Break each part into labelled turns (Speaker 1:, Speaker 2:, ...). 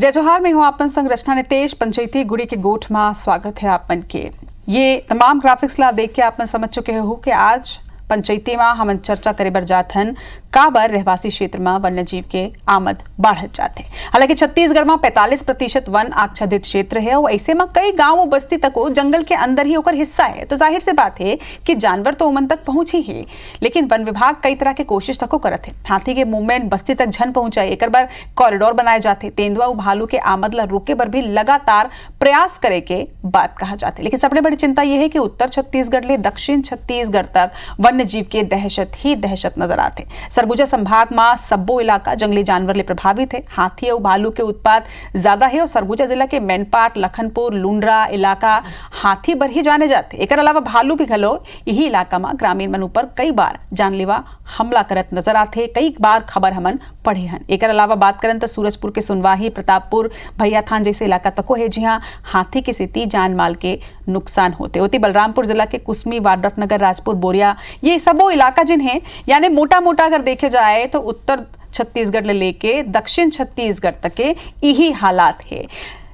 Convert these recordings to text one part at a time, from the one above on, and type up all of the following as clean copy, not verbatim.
Speaker 1: जय जोहार में हूँ आपन संग रचना नितेश। पंचायती गुड़ी के गोठ में स्वागत है आपन के। ये तमाम ग्राफिक्स ला देख के आपन समझ चुके हो कि आज पंचायती में हम चर्चा करे बर जात हन काबर रहवासी क्षेत्र में वन्य जीव के आमद बढ़त जाते। हालांकि छत्तीसगढ़ में 45% वन आच्छादित क्षेत्र है और ऐसे में कई गांव बस्ती तक जंगल के अंदर ही ओकर हिस्सा है, तो जाहिर से बात है कि जानवर तो उमन तक पहुंच ही है। लेकिन वन विभाग कई तरह के कोशिश तक करत है हाथी के मूवमेंट बस्ती तक झन पहुंचाए, एक बार कॉरिडोर बनाए जाते, तेंदुआ और भालू के आमद ला रोके बर भी लगातार प्रयास करे के बात कहा जाते। लेकिन सबसे बड़ी चिंता यह है कि उत्तर छत्तीसगढ़ ले दक्षिण छत्तीसगढ़ तक वन्य जीव के दहशत ही दहशत नजर आते। सरगुजा संभाग में सब्बो इलाका जंगली जानवर ले प्रभावित है। हाथी और भालू के उत्पात ज्यादा है और सरगुजा जिला के मैनपाट, लखनपुर, लुंड्रा इलाका हाथी बर ही जाने जाते। एक अलावा भालू भी घलो यही इलाका में ग्रामीण मन ऊपर कई बार जानलेवा हमला करत नजर आते। कई बार खबर हमन पढ़े हन। एक अलावा बात करन तो सूरजपुर के सुनवाही, प्रतापपुर, भैया थान जैसे इलाका तको है जहां हाथी के स्थिति जान माल के नुकसान होते होती। बलरामपुर जिला के कुसमी, वाड्रफनगर, राजपुर, बोरिया ये सबो इलाका जिन है यानी मोटा मोटा अगर देखे जाए तो उत्तर छत्तीसगढ़ ले लेके दक्षिण छत्तीसगढ़ तक के यही हालात है।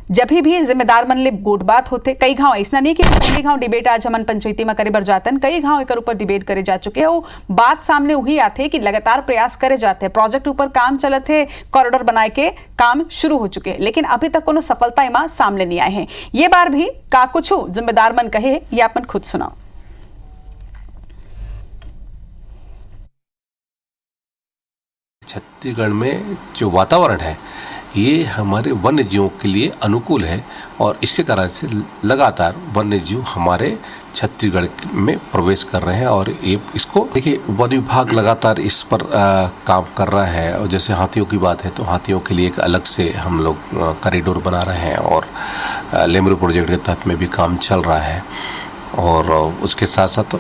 Speaker 1: जब भी जिम्मेदार मन ले गोट बात होते, कई गांव ऐसा नहीं कि कई गांव डिबेट आज हमन पंचायती में करे बर जातन, कई गांव एक ऊपर डिबेट करे जा चुके हैं। बात सामने वही आते कि लगातार प्रयास करे जाते हैं, प्रोजेक्ट ऊपर काम चलत है, कॉरिडोर बनाए के काम शुरू हो चुके हैं, लेकिन अभी तक कोनो सफलता इमा सामने नहीं आए हैं। ये बार भी का कुछ जिम्मेदार मन कहे ये अपन खुद सुनाओ।
Speaker 2: छत्तीसगढ़ में जो वातावरण है ये हमारे वन्य जीवों के लिए अनुकूल है और इसके कारण से लगातार वन्य जीव हमारे छत्तीसगढ़ में प्रवेश कर रहे हैं। और ये इसको देखिए वन विभाग लगातार इस पर काम कर रहा है। और जैसे हाथियों की बात है तो हाथियों के लिए एक अलग से हम लोग कॉरिडोर बना रहे हैं और लेमरू प्रोजेक्ट के तहत में भी काम चल रहा है। और उसके साथ साथ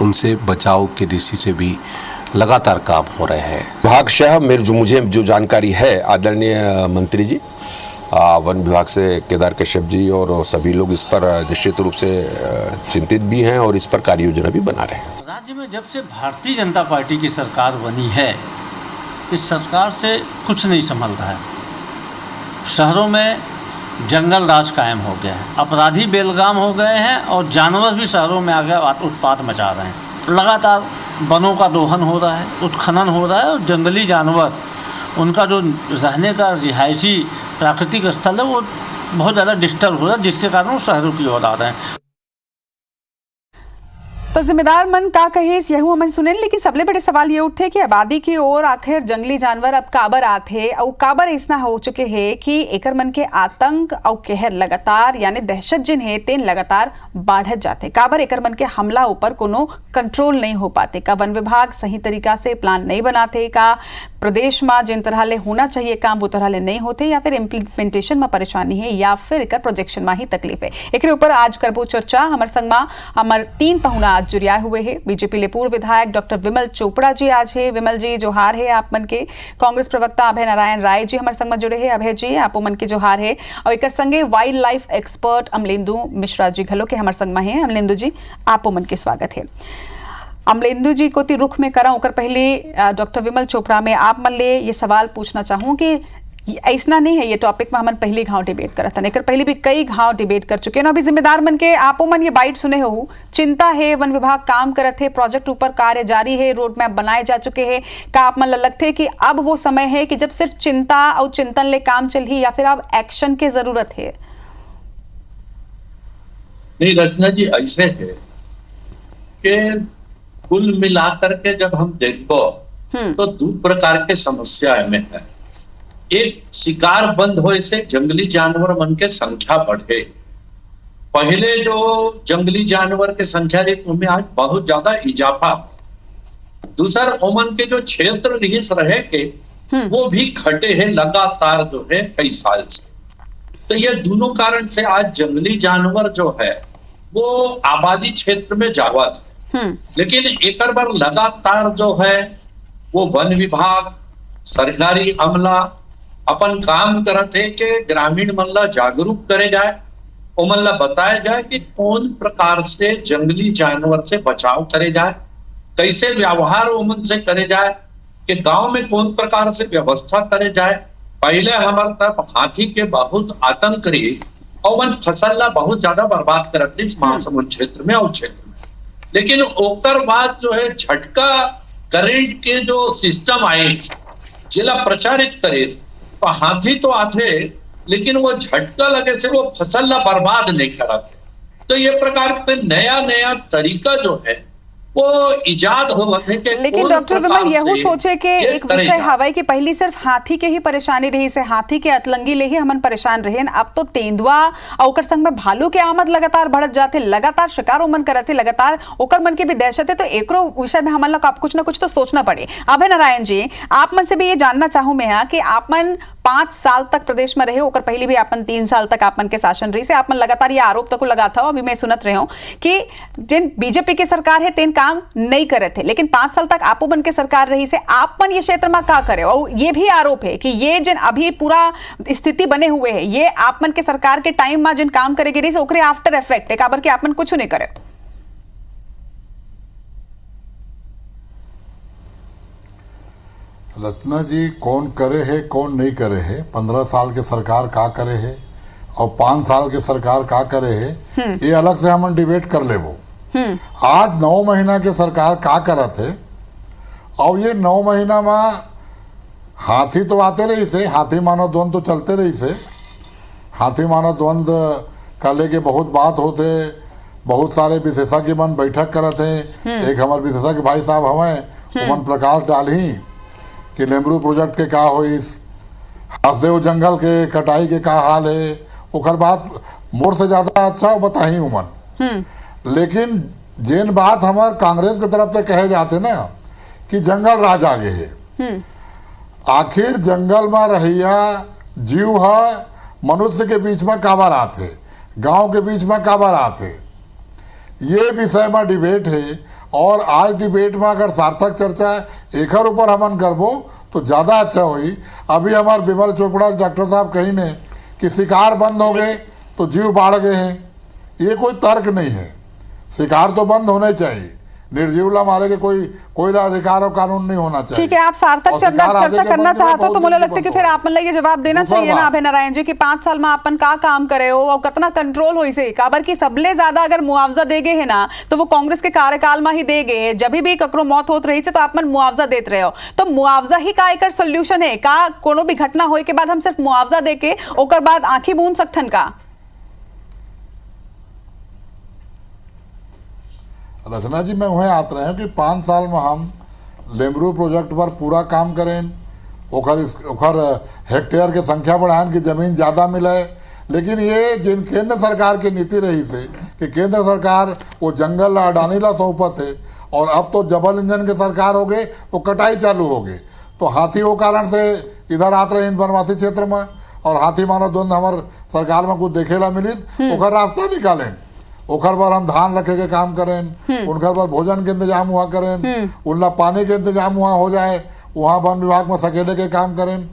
Speaker 2: उनसे बचाव की दृष्टि से भी लगातार काम हो रहे हैं।
Speaker 3: विभागशः मुझे जो जानकारी है आदरणीय मंत्री जी, वन विभाग से केदार कश्यप जी और सभी लोग इस पर निश्चित रूप से चिंतित भी हैं और इस पर कार्य योजना भी बना रहे हैं।
Speaker 4: राज्य में जब से भारतीय जनता पार्टी की सरकार बनी है, इस सरकार से कुछ नहीं संभल रहा है। शहरों में जंगल राज कायम हो गया है, अपराधी बेलगाम हो गए हैं और जानवर भी शहरों में आकर उत्पात मचा रहे हैं। लगातार वनों का दोहन हो रहा है, उत्खनन हो रहा है और जंगली जानवर उनका जो रहने का रिहायशी प्राकृतिक स्थल है वो बहुत ज़्यादा डिस्टर्ब हो रहा है, जिसके कारण वो शहरों की ओर आ रहे हैं।
Speaker 1: तो जिम्मेदार मन का कहे यहू हमन सुने, लेकिन सबले बड़े सवाल ये उठते कि आबादी की ओर आखिर जंगली जानवर अब काबर आते और काबर ऐसा हो चुके हैं कि एकर मन के आतंक और कहर लगातार यानी दहशत जिन है तेन लगातार बढ़त जाते। काबर एकर मन के हमला ऊपर कोनो कंट्रोल नहीं हो पाते। का वन विभाग सही तरीका से प्लान नहीं बनाते, का प्रदेश में जिन तरह ले होना चाहिए काम वो तरह ले नहीं होते, या फिर इम्प्लीमेंटेशन में परेशानी है, या फिर एकर प्रोजेक्शन में ही तकलीफ है। एक ऊपर आज करबो चर्चा। हमार संग में हमार तीन पहुना जुड़िया हुए हैं। बीजेपी ले पूर्व विधायक डॉक्टर विमल चोपड़ा जी आज है। विमल जी जोहार है आप मन के। कांग्रेस प्रवक्ता अभय नारायण राय जी हमारे संग में जुड़े हैं। अभय जी आप मन के जोहार है। और एक संगे wildlife expert Amlendu Mishra ji घलो के हमारे संग में है। अमलेंदु जी आप मन के स्वागत है। अमलेंदु जी को रुख में करा होकर पहले डॉक्टर विमल चोपड़ा में आप मन ले ये सवाल पूछना चाहूँ कि ऐसा नहीं है ये टॉपिक में हमन पहले घाव डिबेट करत हन, एकर पहले भी कई घाव डिबेट कर चुके हैं। अभी जिम्मेदार मन के आपो मन ये बाइट सुने हो, चिंता है, वन विभाग काम करत है, प्रोजेक्ट ऊपर कार्य जारी है, रोड मैप बनाए जा चुके हैं। का आप मन लगते है कि अब वो समय है कि जब सिर्फ चिंता और चिंतन ले काम चल ही, या फिर अब एक्शन की जरूरत है?
Speaker 5: नहीं रचना जी, ऐसे है कि कुल मिलाकर के जब हम देखो तो दो प्रकार के समस्या में है। एक, शिकार बंद होए से जंगली जानवर मन के संख्या बढ़े। पहले जो जंगली जानवर के संख्या रही उनमें आज बहुत ज्यादा इजाफा। दूसर, ओमन के जो क्षेत्र रिहिस रहे के वो भी घटे हैं लगातार जो है कई साल से। तो ये दोनों कारण से आज जंगली जानवर जो है वो आबादी क्षेत्र में जावत है। लेकिन एक बार लगातार जो है वो वन विभाग, सरकारी अमला अपन काम करत है कि ग्रामीण मन ला जागरूक करे जाए, ओमन ला बताया जाए कि कौन प्रकार से जंगली जानवर से बचाव करे जाए, कैसे व्यवहार ओमन से करे जाए, कि गांव में कौन प्रकार से व्यवस्था करे जाए, पहले हमारे तरफ हाथी के बहुत आतंक रही और वन फसल ला बहुत ज्यादा बर्बाद करत रही महासमुंद क्षेत्र में और क्षेत्र में। लेकिन ओकर बाद जो है झटका करंट के जो सिस्टम आए जिला प्रचारित करे तो हाथी तो आते लेकिन वो झटका लगे से वो फसल ला बर्बाद नहीं कराते। तो ये प्रकार से नया नया तरीका जो है वो इजाद हो थे कि
Speaker 1: लेकिन डॉक्टर विमल यहू सोचे कि एक विषय हवाई की पहली सिर्फ हाथी के ही परेशानी रही से हाथी के अतलंगी ले ही हमन परेशान रहे। अब तो तेंदुआ और ओकर संग में भालू के आमद लगातार बढ़त जाते, लगातार शिकार मन करते, लगातार ओकर मन के भी दहशत है। तो एकरो विषय में हमन लोग कुछ ना कुछ तो सोचना पड़े। अभय नारायण जी, आप मन से भी ये जानना चाहूं मैं कि आप मन 5 साल तक प्रदेश में रहे, ओकर पहले भी आपन 3 साल तक आपन के शासन रही से आपन लगातार ये आरोप तक लगा था। अभी मैं सुनत रहे हूं कि जिन बीजेपी की सरकार है तेन काम नहीं करे थे, लेकिन 5 साल तक आपो बन के सरकार रही से आपन ये क्षेत्र में का करे। और ये भी आरोप है कि ये जिन अभी पूरा स्थिति बने हुए है ये आपन के सरकार के टाइम में जिन काम करे गिरी से ओकरे आफ्टर इफेक्ट है काबर कि आपन कुछ नहीं करे।
Speaker 6: रचना जी, कौन करे है कौन नहीं करे है, 15 साल के सरकार का करे है और 5 साल के सरकार का करे है, ये अलग से हम डिबेट कर ले। वो आज 9 महीना के सरकार का करत है और ये 9 महीना में हाथी तो आते रही से, हाथी मानव द्वंद तो चलते रही से। हाथी मानव द्वंद का लेके बहुत बात होते, बहुत सारे विशेषज्ञ मन बैठक करत हैं। एक हमारे विशेषज्ञ भाई साहब हमें उमन प्रकाश डाली कि लेमरू प्रोजेक्ट के का होई, हसदेव जंगल के कटाई के का हाल है, ओकर बात मोर से ज्यादा अच्छा बताही उमन। लेकिन जेन बात हमार कांग्रेस के तरफ से कहे जाते ना कि जंगल राज आगे है, आखिर जंगल में रहिया जीव है, मनुष्य के बीच में काबर आते, गांव के बीच में काबर आते, ये विषय में डिबेट है। और आज डिबेट में अगर सार्थक चर्चा एक ऊपर हमन करबो तो ज़्यादा अच्छा हुई। अभी हमारे बिमल चोपड़ा डॉक्टर साहब कही ने कि शिकार बंद हो गए तो जीव बाढ़ गए हैं, ये कोई तर्क नहीं है। शिकार तो बंद होने चाहिए, निर्जीवला मारे के कोई अधिकार और कानून नहीं होना चाहिए।
Speaker 1: ठीक है, आप सार्थक चर्चा करना चाहते हो तो मुझे लगता है कि फिर आप मतलब ये जवाब देना चाहिए ना अभय नारायण जी कि 5 साल में आपन का काम करे हो और कितना कंट्रोल हो इसे काबर की सबले ज्यादा अगर मुआवजा दे गए है ना तो वो कांग्रेस के कार्यकाल में ही दे गए। जब भी ककरो मौत होत रही से तो आप मुआवजा देते रहे हो, तो मुआवजा ही का एक सोल्यूशन है का? कोनो भी घटना होए के बाद हम सिर्फ मुआवजा दे के ओकर बाद आंखी बूंद सकथन का?
Speaker 6: रचना जी, मैं वहीं आते रहे कि 5 साल में हम लेमरू प्रोजेक्ट पर पूरा काम करें, ओखर हेक्टेयर के संख्या बढ़ाएं कि जमीन ज़्यादा मिले। लेकिन ये जिन केंद्र सरकार की नीति रही थी कि केंद्र सरकार वो जंगल अडानी ला सौंपत है और अब तो डबल इंजन के सरकार हो गए, वो कटाई चालू हो गई। तो हाथी वो कारण से इधर आते रहे इन वनवासी क्षेत्र में और हाथी मानव द्वंद हमारे सरकार में कुछ देखेला मिली, ओखर रास्ता निकालें, ओखर पर हम धान रखे के काम करें, उनकर पर भोजन के इंतजाम हुआ करें, उनला पानी के इंतजाम हुआ हो जाए, वहाँ वन विभाग में सकेले के काम करें,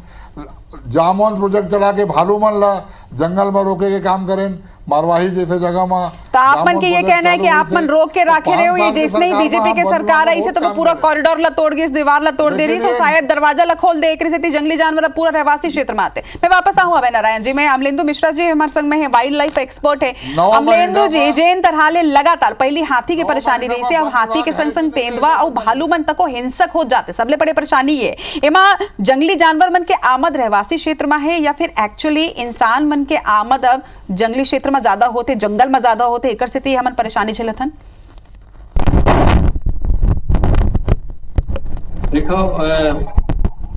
Speaker 6: जामुन प्रोजेक्ट चला के भालू मन ला जंगल में रोके के काम करें, मारवाही जैसे जगह में।
Speaker 1: तो आप मन के ये कहना है कि आप मन रोक के रखे रहे हो, ये जैसे ही बीजेपी के सरकार आई से तो पूरा कॉरिडोर ला तोड़ गई, इस दीवार ला तोड़ दे रही है, शायद दरवाजा ला खोल दे रही, जंगली जानवर पूरा रहवासी क्षेत्र में आते। मैं वापस आऊँ अभय नारायण जी, मैं अमलेंदु मिश्रा जी हमारे संग में है, वाइल्ड लाइफ एक्सपर्ट है। अमलेंदु जी, जेन तरह ले लगातार पहली हाथी की परेशानी रही से, अब हाथी के संग संग तेंदुआ और भालू मन तक हिंसक हो जाते, सबले बड़े परेशानी ये एमा जंगली जानवर मन के आमद रहवासी क्षेत्र में है या फिर एक्चुअली इंसान मन के आमद अब जंगली क्षेत्र में ज्यादा होते, जंगल में ज्यादा होते, एकर से हमन परेशानी झेलथन?
Speaker 7: देखो,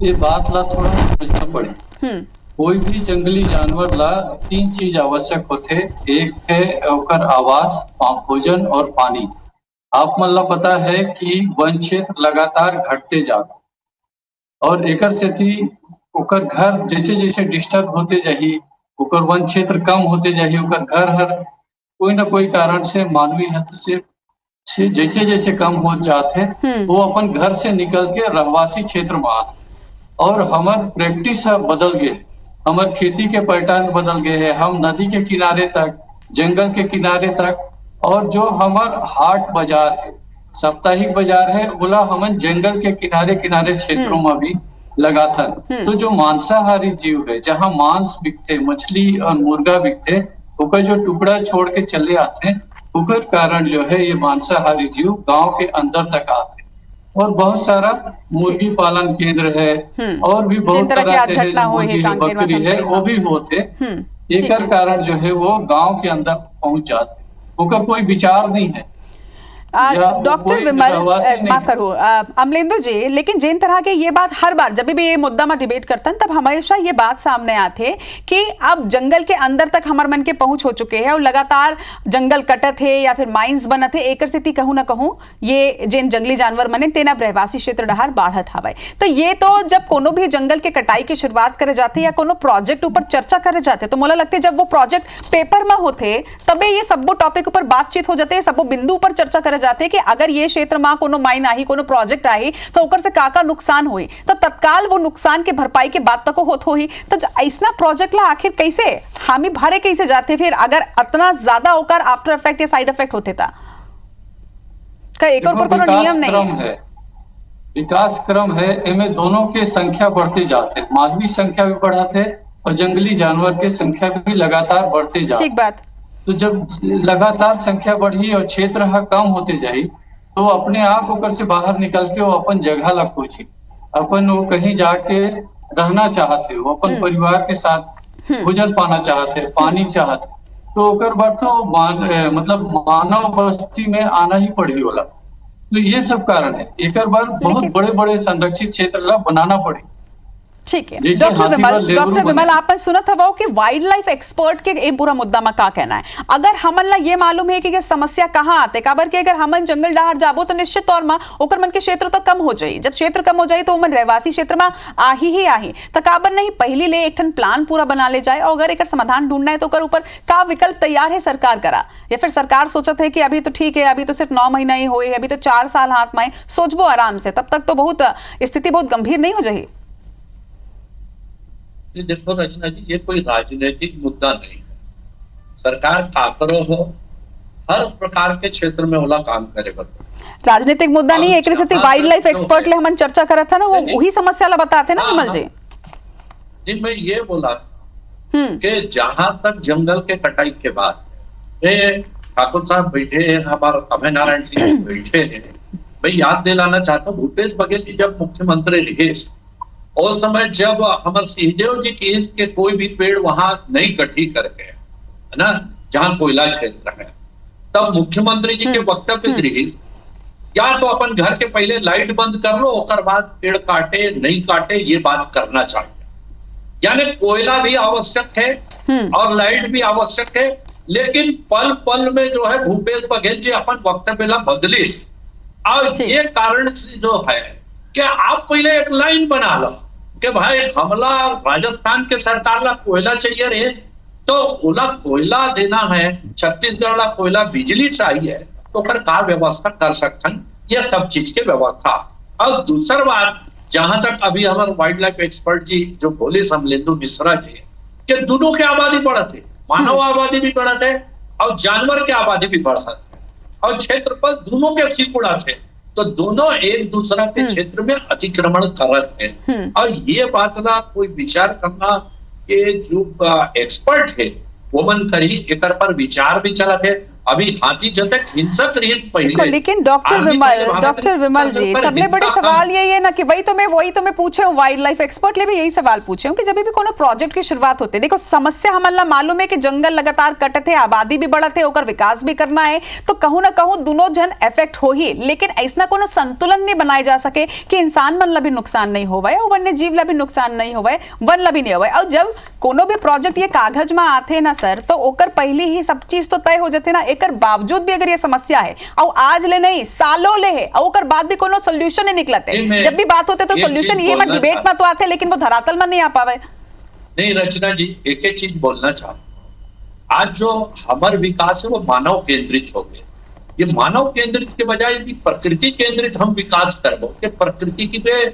Speaker 7: ये बात ला थोड़ा समझना पड़े। कोई भी जंगली जानवर ला 3 चीज आवश्यक होते, एक है ओकर आवास, भोजन और पानी। आप मन ला पता है कि वन क्षेत्र लगातार घटते जाते और एकर सेती ओकर घर जैसे जैसे डिस्टर्ब होते जाही, ओकर वन क्षेत्र कम होते जाही, ओकर घर हर कोई ना कोई कारण से मानवीय हस्तक्षेप से जैसे जैसे कम हो जाते हैं, वो अपन घर से निकल के रहवासी क्षेत्र में आते और हमार प्रैक्टिस बदल गए, हमार खेती के पैटर्न बदल गए हैं। हम नदी के किनारे तक, जंगल के किनारे तक और जो हमार हाट बाजार है, साप्ताहिक बाजार है, बोला हम जंगल के किनारे किनारे क्षेत्रों में भी लगातार। तो जो मांसाहारी जीव है, जहाँ मांस बिकते, मछली और मुर्गा बिकते, ओकर जो टुकड़ा छोड़ के चले आते, ओकर कारण जो है ये मांसाहारी जीव गांव के अंदर तक आते। और बहुत सारा मुर्गी पालन केंद्र है और भी बहुत तरह से है, जो मुर्गी है, बकरी है, वो भी होते। एकर कारण जो है वो गांव के अंदर पहुंच जाते, ओकर कोई विचार नहीं है।
Speaker 1: डॉक्टर विमल, माफ करो अमलेंदु जी, लेकिन जिन तरह के ये बात हर बार जब भी ये मुद्दा में डिबेट करते हैं तब हमेशा ये बात सामने आते कि अब जंगल के अंदर तक हमारे मन के पहुंच हो चुके हैं और लगातार जंगल कटत है या फिर माइंस बनत है, एकर से कहूं ना कहूं ये जिन जंगली जानवर मने तेना रहवासी क्षेत्र डहार बाढ़त हवे। तो ये तो जब कोनो भी जंगल के कटाई की शुरुआत करे जाते या कोनो प्रोजेक्ट ऊपर चर्चा करे जाते, तो मोला लगते जब वो प्रोजेक्ट पेपर में होते तबे ये सबो टॉपिक ऊपर बातचीत हो जाते, सबो बिंदु ऊपर चर्चा करे जाते कि अगर ये क्षेत्र में कोनो माइन आई, कोनो प्रोजेक्ट आई तो ओकर से का नुकसान हुई, तो तत्काल वो नुकसान के भरपाई के बात तक होत होई। तो ऐसा प्रोजेक्ट ला आखिर कैसे हामी भरे कैसे जाते फिर अगर इतना ज्यादा ओकर आफ्टर इफेक्ट या साइड इफेक्ट होते ता का एक और कोनो नियम नहीं है।
Speaker 7: विकास क्रम है, इनमें दोनों के संख्या बढ़ते जाते, मानवीय संख्या भी बढ़ाते और जंगली जानवर की संख्या भी लगातार बढ़ते जाते।
Speaker 1: ठीक बात।
Speaker 7: तो जब लगातार संख्या बढ़ी और क्षेत्र कम होते जाई तो अपने आप ओकर से बाहर निकल के वो अपन जगह ला खोजी, अपन वो कहीं जाके रहना चाहते, वो अपन परिवार के साथ भोजन पाना चाहते, पानी चाहते, तो ओकर बार तो मतलब मानव बस्ती में आना ही पड़ी होला। तो ये सब कारण है, एक बार बहुत बड़े बड़े संरक्षित क्षेत्र ला बनाना पड़े।
Speaker 1: ठीक है डॉक्टर विमल, आपने सुना था कि वाइल्ड लाइफ एक्सपर्ट के एक पूरा मुद्दा में का कहना है। अगर हमन ला ये मालूम है कि समस्या कहाँ आते, काबर के अगर हमन जंगल डहार जाबो तो निश्चित तौर में ओकर मन के क्षेत्र तो कम हो जाई, जब क्षेत्र कम हो जाए तो मन रहवासी क्षेत्र में आही तो काबर नहीं पहली ले एक ठन प्लान पूरा बना ले जाए और अगर एक समाधान ढूंढना है तो ओकर ऊपर का विकल्प तैयार है सरकार करा, या फिर सरकार सोचत है कि अभी तो ठीक है, अभी तो सिर्फ 9 महीना ही हुए, अभी तो 4 साल हाथ में सोचबो आराम से, तब तक तो बहुत स्थिति बहुत गंभीर नहीं हो जाए।
Speaker 5: देखो रचना जी, ये कोई राजनीतिक मुद्दा नहीं है। सरकार काकरो हो हर प्रकार के क्षेत्र में ओला काम करेगा,
Speaker 1: राजनीतिक मुद्दा नहीं, एक स्थिति वाइल्ड लाइफ एक्सपर्ट ले हमन चर्चा करत था ना, वो वही समस्या ला बताते ना विमल जी।
Speaker 5: जी मैं ये बोला कि जहां तक जंगल के कटाई के बाद ठाकुर साहब बैठे हैं, हमारे अभय नारायण सिंह बैठे हैं, मैं याद दिलाना चाहता हूँ भूपेश बघेल जी जब मुख्यमंत्री रहे उस समय जब हमारे सिंहदेव जी केस के कोई भी पेड़ वहां नहीं कटी करके, है ना, जहां कोयला क्षेत्र है, तब मुख्यमंत्री जी के वक्तव्य रही या तो अपन घर के पहले लाइट बंद कर लो, उसके बाद पेड़ काटे नहीं काटे ये बात करना चाहिए। यानी कोयला भी आवश्यक है और लाइट भी आवश्यक है, लेकिन पल पल में जो है भूपेश बघेल जी अपन वक्तव्य ला बदलिस, और ये कारण से जो है कि आप पहले एक लाइन बना लो कि भाई हमला राजस्थान के सरकार ला कोयला चाहिए रहे तो ओला कोयला देना है, छत्तीसगढ़ ला कोयला बिजली चाहिए तो कर का व्यवस्था कर सकते, ये सब चीज के व्यवस्था। और दूसरी बात, जहां तक अभी हमारे वाइल्ड लाइफ एक्सपर्ट जी जो बोले समलेंदु मिश्रा जी कि दोनों की आबादी बढ़त है, मानव आबादी भी बढ़त है और जानवर की आबादी भी बढ़त है और क्षेत्रफल दोनों के सिकुड़ा थे, तो दोनों एक दूसरा के क्षेत्र में अतिक्रमण करत है। और ये बात ना कोई विचार करना कि जो एक्सपर्ट है वो मन करी एक पर विचार भी चला थे। अभी हाथी जतक हिंसक रही पहले,
Speaker 1: लेकिन डॉक्टर विमल जी सबले बड़े सवाल यही है ना कि वही तो मैं पूछे हूँ, वाइल्ड लाइफ एक्सपर्ट ले भी यही सवाल पूछे हूँ कि जब भी कोनो प्रोजेक्ट की शुरुआत होती है, देखो समस्या हमला मालूम है कि जंगल लगातार कटत है, आबादी भी बढ़त है, ओकर विकास भी करना है, तो कहूं ना कहूं दोनों जन इफेक्ट हो ही, लेकिन ऐसा कोनो संतुलन नहीं बनाए जा सके कि इंसान मन ला भी नुकसान नहीं होवे और वन्य जीव ला भी नुकसान नहीं होवे, वन ला भी नहीं होवे। और जब कोनो भी प्रोजेक्ट ये कागज में आते ना सर, तो ओकर पहले ही सब चीज तो तय हो जाते ना, एकर बावजूद भी अगर ये समस्या है और आज ले नहीं सालों ले है और ओकर बाद भी कोनो सोल्यूशन नहीं निकलते, जब भी बात होते तो सोल्यूशन ये में डिबेट में तो आते लेकिन वो धरातल में नहीं आ पावे।
Speaker 5: नहीं रचना जी, एक एक चीज बोलना चाहता, आज जो हमारे विकास है वो मानव केंद्रित हो गए। ये मानव केंद्रित के बजाय यदि प्रकृति केंद्रित हम विकास करबो कि प्रकृति की पे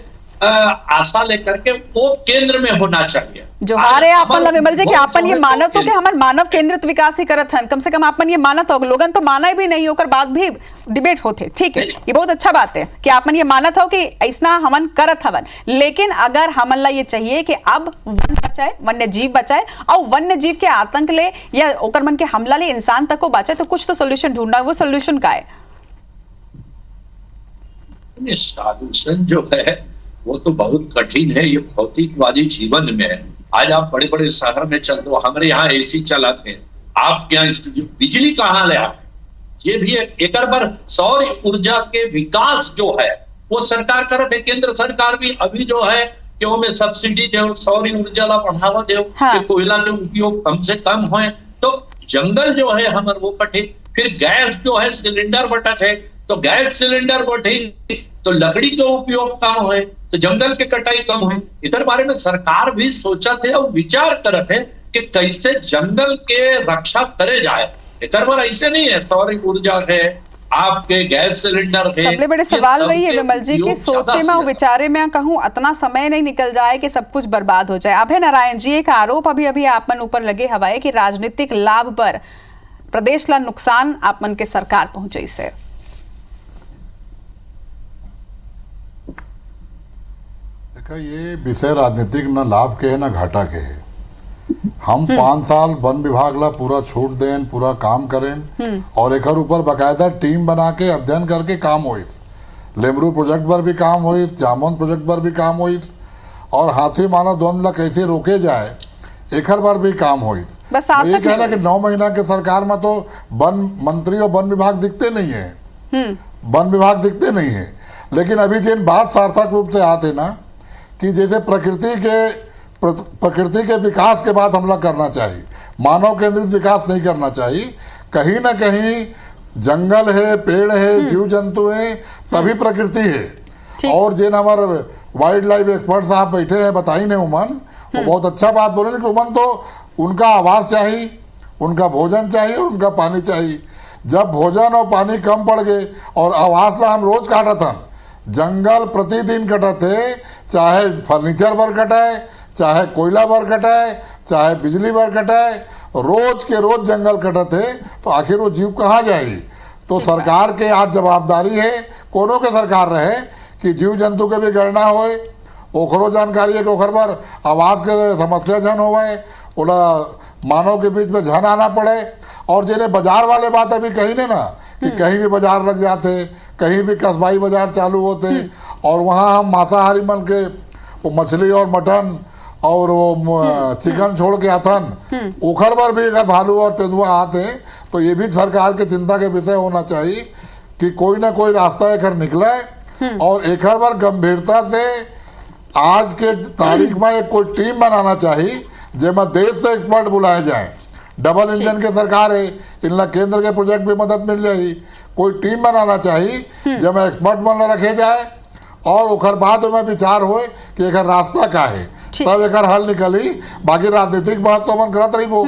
Speaker 5: आशा लेकर के वो केंद्र में होना चाहिए।
Speaker 1: जोहार है आपन विमल जी कि आपन ये मानव तो कि हमार मानव केंद्रित विकास ही करत हन, कम से कम आपन ये मानत हो, लोगन तो माना भी नहीं होकर बाद भी डिबेट होते, ठीक है, ये बहुत अच्छा बात है कि आपन ये मानत हो कि ऐसा हमन करत हवन। लेकिन अगर हमन ला ये चाहिए कि अब वन बचाए, वन्य जीव बचाए और वन्य जीव के आतंक ले या ओकर मन के हमला ले इंसान तक को बचाए, तो कुछ तो सोल्यूशन ढूंढना, वो सोल्यूशन का है?
Speaker 5: सॉल्यूशन जो है वो तो बहुत कठिन है, ये भौतिकवादी जीवन में है। आज आप बड़े बड़े शहर में चल दो, हमारे यहाँ एसी चला थे, आपके यहाँ बिजली कहाँ ले आए? ये भी एक बार सौर ऊर्जा के विकास जो है वो सरकार करत है, केंद्र सरकार भी अभी जो है कि वो में सब्सिडी दे, सौर ऊर्जा ला बढ़ावा दे, कि कोयला के उपयोग कम से कम होए, तो जंगल जो है हमारे वो कटे। फिर गैस जो है सिलेंडर बटत है, तो गैस सिलेंडर बढ़े तो लकड़ी का उपयोग कम हो, तो जंगल के कटाई कम हो। इधर बारे में सरकार भी सोचा थे और विचार करते हैं कि कैसे जंगल के रक्षा करे जाए। इधर बार ऐसे नहीं है, सौर ऊर्जा है, आपके गैस सिलेंडर है।
Speaker 1: सबसे बड़े सवाल वही है विमल जी कि सोचे में विचारे में कहूँ इतना समय नहीं निकल जाए कि सब कुछ बर्बाद हो जाए। अभय नारायण जी, एक आरोप अभी अभी आपन ऊपर लगे हवाए कि राजनीतिक लाभ पर प्रदेश ला नुकसान आपन के सरकार पहुंचे से।
Speaker 6: ये विषय राजनीतिक न लाभ के है न घाटा के है। हम 5 साल वन विभाग ला पूरा छूट दें, पूरा काम करें और एक ऊपर बकायदा टीम बना के अध्ययन करके काम हो। लेमरू प्रोजेक्ट पर भी काम हो, जामुन प्रोजेक्ट पर भी काम हो और हाथी मानव द्वंद ला कैसे रोके जाए एक पर भी काम हो। ये कहना कि 9 महीना के सरकार में तो वन मंत्री और वन विभाग दिखते नहीं है, वन विभाग दिखते नहीं है। लेकिन अभी जिन बात सार्थक रूप से आते ना कि जैसे प्रकृति के विकास के बाद हमला करना चाहिए, मानव केंद्रित विकास नहीं करना चाहिए। कहीं ना कहीं जंगल है, पेड़ है, जीव जंतु है, तभी प्रकृति है। और जिन हमारे वाइल्ड लाइफ एक्सपर्ट साहब बैठे हैं बताई ने उमन, वो बहुत अच्छा बात बोले कि उमन तो उनका आवास चाहिए, उनका भोजन चाहिए और उनका पानी चाहिए। जब भोजन और पानी कम पड़ गए और आवास ला हम रोज काटा था, जंगल प्रतिदिन कटते, चाहे फर्नीचर पर कटाए, चाहे कोयला पर कटाए, चाहे बिजली पर कटाए, रोज के रोज जंगल कटते, तो आखिर वो जीव कहाँ जाए? तो सरकार के आज जवाबदारी है, कोनो के सरकार रहे, कि जीव जंतु के भी गणना होए, ओखरो जानकारी है कि ओखर पर आवास के समस्या झन होवे, ओला मानव के बीच में झन आना पड़े। और जिन्हें बाजार वाले बात अभी कही ने ना कि कहीं भी बाजार लग जाते, कहीं भी कस्बाई बाजार चालू होते और वहाँ हम मांसाहारी मन के वो मछली और मटन और वो चिकन छोड़ के आथन, ओखर पर भी अगर भालू और तेंदुआ आते तो ये भी सरकार के चिंता के विषय होना चाहिए कि कोई ना कोई रास्ता एक निकले और एक बार गंभीरता से आज के तारीख में एक कोई टीम बनाना चाहिए जिसमें देश से एक्सपर्ट बुलाए जाए। डबल इंजन के सरकार है, इनला केंद्र के प्रोजेक्ट भी मदद मिल जाएगी। कोई टीम बनाना चाहिए जब एक्सपर्ट मन रखे जाए और उखर बाद में विचार हो कि एक रास्ता का है, तब एक हल निकली। बाकी राजनीतिक बात तो मन करत रही वो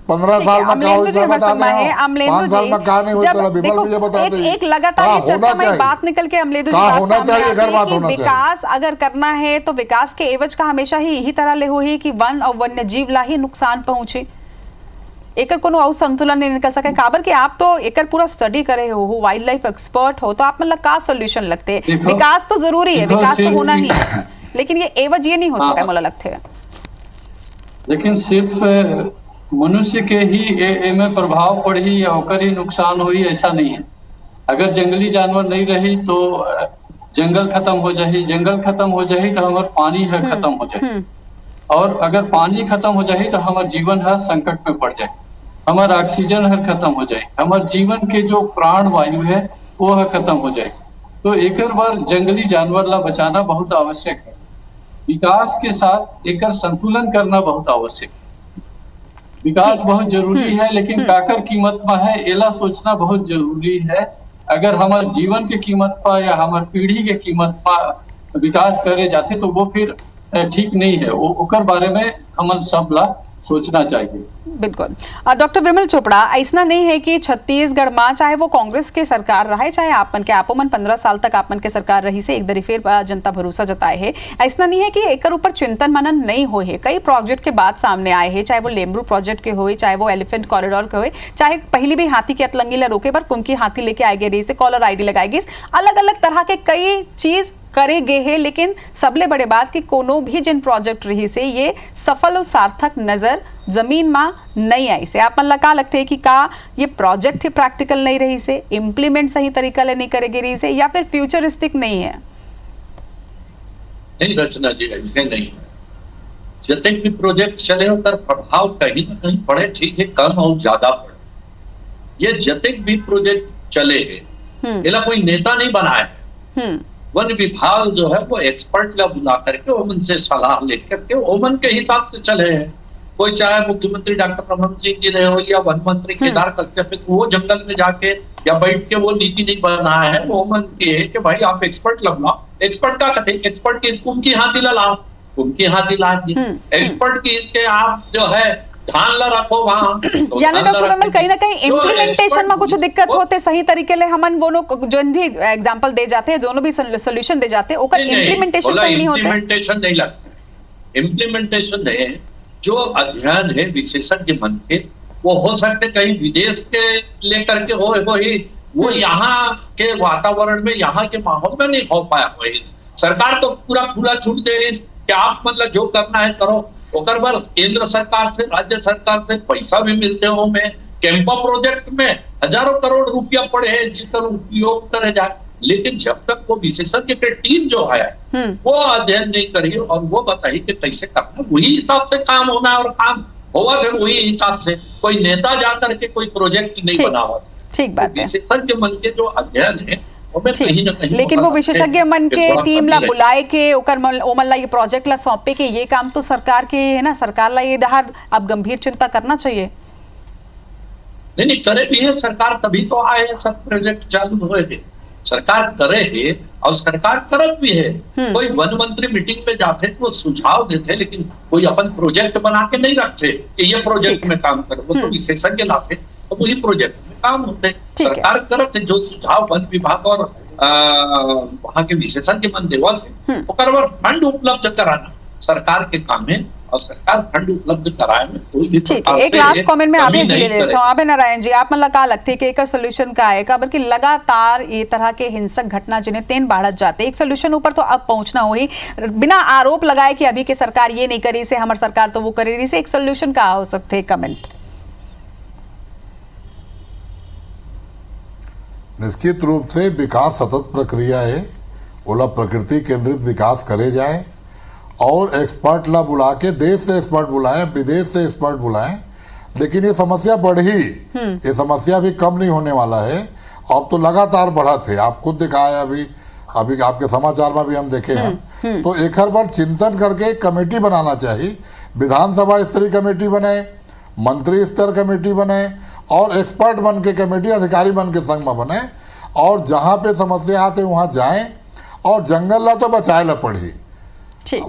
Speaker 6: 15 साल में क्या होता है बताते हैं, 5 साल में क्या नहीं होता, बिमल भी ये बताते हैं।
Speaker 1: एक लगातार चर्चा में बात निकल के अमलेदु जी
Speaker 6: होना चाहिए, अगर बात होना चाहिए।
Speaker 1: विकास अगर करना है तो विकास के एवज का हमेशा ही यही तरह ले हो ही कि वन और वन्य जीव ला ही नुकसान पहुंचे, एकर कोनो और संतुलन नहीं निकल सके। काबर कि आप तो एकर पूरा स्टडी करे हो, वाइल्ड लाइफ एक्सपर्ट हो, तो आप मतलब का सोल्यूशन लगते हैं? विकास तो जरूरी है, विकास तो होना ही है, लेकिन ये एवज ये नहीं हो सका मला लगते है।
Speaker 7: लेकिन सिर्फ मनुष्य के ही में प्रभाव पड़ी या होकर ही नुकसान हुई ऐसा नहीं है। अगर जंगली जानवर नहीं रही तो जंगल खत्म हो जाए, जंगल खत्म हो जाए तो हमारा पानी है खत्म हो जाए, और अगर पानी खत्म हो जाए तो हमारा जीवन है संकट में पड़ जाए, हमारा ऑक्सीजन है खत्म हो जाए, हमारे जीवन के जो प्राण वायु है वो है खत्म हो जाए। तो एक बार जंगली जानवर ला बचाना बहुत आवश्यक है। विकास के साथ एक संतुलन करना बहुत आवश्यक है। विकास बहुत जरूरी है, लेकिन काकर कीमत में है एला सोचना बहुत जरूरी है। अगर हमारे जीवन के कीमत पर या हमारे पीढ़ी के कीमत पर विकास करे जाते तो वो फिर ठीक नहीं है। वो ओकर बारे में हम सब ला सोचना चाहिए।
Speaker 1: बिल्कुल। डॉक्टर विमल चोपड़ा, ऐसा नहीं है कि छत्तीसगढ़ में चाहे वो कांग्रेस के सरकार रहे चाहे आपन के आपो मन 15 साल तक आपन के सरकार रही से एक दरी फिर जनता भरोसा जताए है, ऐसा नहीं है कि एक ऊपर चिंतन मनन नहीं हो है। कई प्रोजेक्ट के बाद सामने आए हैं, चाहे वो लेमरू प्रोजेक्ट के हो, चाहे वो एलिफेंट कॉरिडोर के हो, चाहे पहले भी हाथी के अतलंगी ला रोके पर कुमकी हाथी लेके आए गए रही से कॉलर आईडी लगाई गई, अलग अलग तरह के कई चीज करे गए हैं, लेकिन सबले बड़े बात कि कोनो भी जिन प्रोजेक्ट रही से ये सफल और सार्थक नजर जमीन में नहीं आई से। आप मन का लगते है कि का ये प्रोजेक्ट ही प्रैक्टिकल नहीं रही से, इम्प्लीमेंट सही तरीका ले नहीं करेगी रही से, या फिर फ्यूचरिस्टिक नहीं है?
Speaker 5: नहीं रचना जी, ऐसे नहीं है। जितने भी प्रोजेक्ट चले उनका प्रभाव कहीं ना कहीं पड़े, ठीक है, कम और ज्यादा पड़े। ये जितने भी प्रोजेक्ट चले हैं इला कोई नेता नहीं बनाया है। वन विभाग जो है वो एक्सपर्ट ला बुला करके ओमन से सलाह लेकर के ओमन के हिसाब से चले हैं। कोई चाहे मुख्यमंत्री डॉक्टर रमन सिंह जी रहे हो या वन मंत्री केदार कश्यप, वो जंगल में जाके या बैठ के वो नीति नहीं बनाया है। वो ओमन के है कि भाई आप एक्सपर्ट लगना, एक्सपर्ट का कहते, एक्सपर्ट की उनकी हाथी ला लाओ, उनकी हाथी ला, एक्सपर्ट की इसके आप जो है ध्यान ला रखो वहां।
Speaker 1: यानी डॉक्टर विमल कहीं ना कहीं इम्प्लीमेंटेशन में कुछ दिक्कत होते, सही तरीके ले हमन वो लोग जो भी एग्जांपल दे जाते हैं, दोनों भी सोल्यूशन दे जाते हैं, ओकर इम्प्लीमेंटेशन सही नहीं होते।
Speaker 5: इम्प्लीमेंटेशन नहीं लगता, इम्प्लीमेंटेशन नहीं है। जो अध्ययन है विशेषज्ञ मन के, वो हो सकते कहीं विदेश के लेकर के हो ही, वो यहाँ के वातावरण में, यहाँ के माहौल में नहीं हो पाया। वही सरकार तो पूरा खुला छूट दे रही कि आप मतलब जो करना है करो। ओकर बाद केंद्र सरकार से, राज्य सरकार से पैसा भी मिलते हो। में कैंपा प्रोजेक्ट में हजारों करोड़ रुपया पड़े हैं जिसका उपयोग करे जाए, लेकिन जब तक वो विशेषज्ञ की टीम जो है वो अध्ययन नहीं करी और वो बताई कि कैसे करना, वही हिसाब से काम होना है और काम होगा थे वही हिसाब से। कोई नेता जाकर के कोई प्रोजेक्ट नहीं बना हुआ।
Speaker 1: ठीक बात है।
Speaker 5: विशेषज्ञ मन के जो अध्ययन है, कहीं कहीं
Speaker 1: लेकिन वो विशेषज्ञ मन के टीम ला बुलाए के ओमन ला ये प्रोजेक्ट ला सौंपे के, ये काम तो सरकार के है ना, सरकार ला ये दहार अब गंभीर चिंता करना चाहिए।
Speaker 5: नहीं करे भी है सरकार, तभी तो आए सब प्रोजेक्ट चालू हुए हैं। सरकार करे है और सरकार करत भी है। कोई वन मंत्री मीटिंग में जाते तो वो सुझाव देते, लेकिन कोई अपन प्रोजेक्ट बना के नहीं रखते कि ये प्रोजेक्ट में काम करे। वो तो विशेषज्ञ लाते तो वही प्रोजेक्ट में काम होते। सरकार करत जो सुझाव वन विभाग और वहां के विशेषज्ञ मन देवा थे, फंड उपलब्ध कराना सरकार के काम है और सरकार फंड उपलब्ध कराए में कोई भी
Speaker 1: ठीक है। एक लास्ट कमेंट में आगे जी ले लेता हूं। अबे नारायण जी, आप मतलब का लगती है कि एक सोल्यूशन का आएगा, बल्कि लगातार ये तरह के हिंसक घटना जिन्हें तेन बढ़त जाते, एक सोल्यूशन ऊपर तो अब पहुंचना हुई, बिना आरोप लगाए कि अभी के सरकार ये नहीं करी से हमारी सरकार तो वो करे रही से, एक सोल्यूशन का हो सकते है? कमेंट।
Speaker 6: निश्चित रूप से विकास सतत प्रक्रिया है, ओला प्रकृति केंद्रित विकास करे जाए और एक्सपर्ट ला बुला के, देश से एक्सपर्ट बुलाएं, विदेश से एक्सपर्ट बुलाएं, लेकिन ये समस्या बढ़ी, ये समस्या भी कम नहीं होने वाला है। अब तो लगातार बढ़ा थे, आप खुद दिखाए, अभी आपके समाचार में भी हम देखे हैं। तो एक हर बार चिंतन करके एक कमेटी बनाना चाहिए, विधानसभा स्तरीय कमेटी बने, मंत्री स्तर कमेटी बने और एक्सपर्ट बन के कमेटी, अधिकारी बन के संग में बने, और जहाँ पे समस्या आते वहाँ जाएं और जंगल ला तो बचाए ला पड़ी।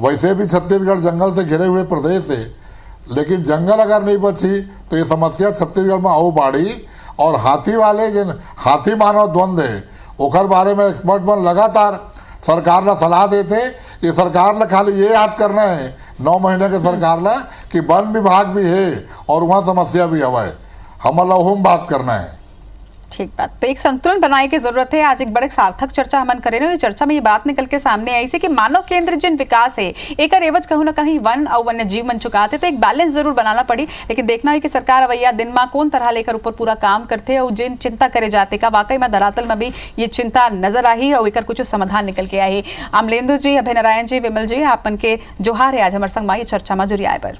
Speaker 6: वैसे भी छत्तीसगढ़ जंगल से घिरे हुए प्रदेश है, लेकिन जंगल अगर नहीं बची तो ये समस्या छत्तीसगढ़ में और बढ़ी। और हाथी वाले जिन हाथी मानव द्वंद्व है ओकर बारे में एक्सपर्ट बन लगातार सरकार ला सलाह देते। ये सरकार ला खाली ये याद करना है 9 महीने के सरकार ला कि वन विभाग भी है और वहाँ समस्या भी हवा है, हमारा हम बात करना है।
Speaker 1: ठीक बात। तो एक संतुलन बनाने की जरूरत है। आज एक बड़े सार्थक चर्चा हमन करे ना, चर्चा में ये बात निकल के सामने आई से कि मानव केंद्र जिन विकास है एक एवज कहूं ना कहीं वन और वन्य जीव मन चुकाते, तो एक बैलेंस जरूर बनाना पड़ी। लेकिन देखना है कि सरकार अवैया दिन में कौन तरह लेकर ऊपर पूरा काम करते हैं और जिन चिंता करे जाते का वाकई में धरातल में भी ये चिंता नजर आई और एक कुछ समाधान निकल के आई। अमलेंदु जी, अभय नारायण जी, विमल जी, आपन के जोहार है आज हमारे संग ये चर्चा में जुड़ी आए पर।